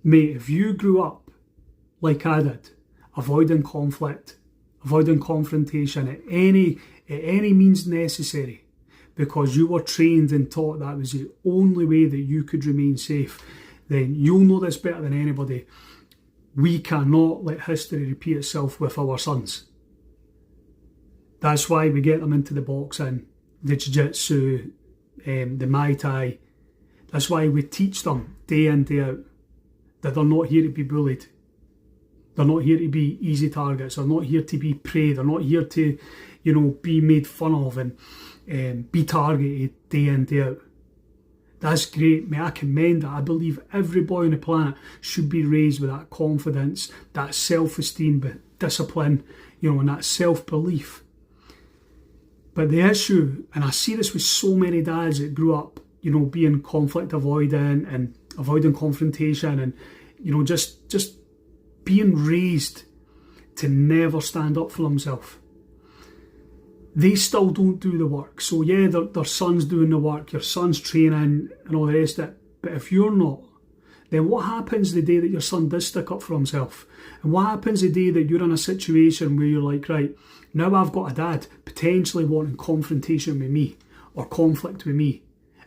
Mate, if you grew up like I did, avoiding conflict, avoiding confrontation at any means necessary, because you were trained and taught that was the only way that you could remain safe, then you'll know this better than anybody. We cannot let history repeat itself with our sons. That's why we get them into the boxing, the jiu-jitsu, the Muay Thai. That's why we teach them day in, day out that they're not here to be bullied. They're not here to be easy targets. They're not here to be prey. They're not here to, be made fun of and be targeted day in, day out. That's great, mate. I commend that. I believe every boy on the planet should be raised with that confidence, that self-esteem, but discipline, and that self-belief. But the issue, and I see this with so many dads that grew up, being conflict avoidant and avoiding confrontation and, just being raised to never stand up for themselves. They still don't do the work. So yeah, their son's doing the work, your son's training and all the rest of it. But if you're not, then what happens the day that your son does stick up for himself? And what happens the day that you're in a situation where you're like, right, now I've got a dad potentially wanting confrontation with me or conflict with me,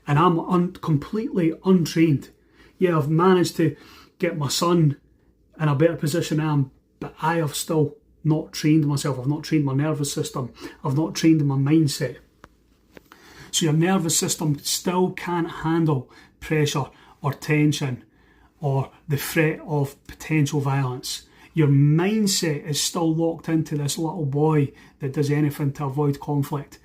and I'm completely untrained. Yeah, I've managed to get my son in a better position than I am, but I have still not trained myself. I've not trained my nervous system. I've not trained my mindset. So your nervous system still can't handle pressure or tension or the threat of potential violence. Your mindset is still locked into this little boy that does anything to avoid conflict.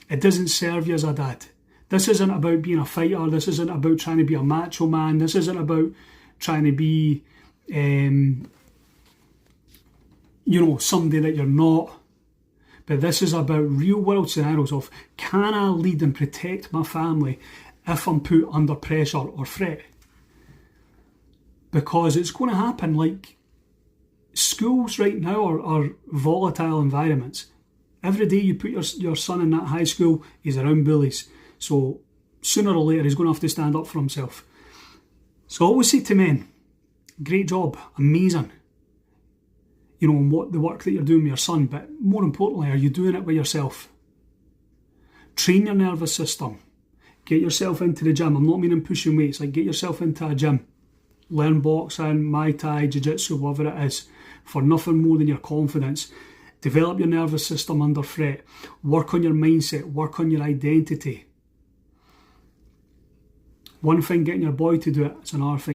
It doesn't serve you as a dad. This isn't about being a fighter. This isn't about trying to be a macho man. This isn't about trying to be, somebody that you're not. But this is about real world scenarios of, can I lead and protect my family if I'm put under pressure or threat? Because it's going to happen. Like, schools right now are volatile environments. Every day you put your son in that high school, he's around bullies. So sooner or later he's going to have to stand up for himself. So I always say to men, great job, amazing. What the work that you're doing with your son, but more importantly, are you doing it with yourself? Train your nervous system. Get yourself into the gym. I'm not meaning pushing weights. Like, get yourself into a gym. Learn boxing, Muay Thai, jiu-jitsu, whatever it is, for nothing more than your confidence. Develop your nervous system under threat. Work on your mindset. Work on your identity. One thing getting your boy to do it, it's another thing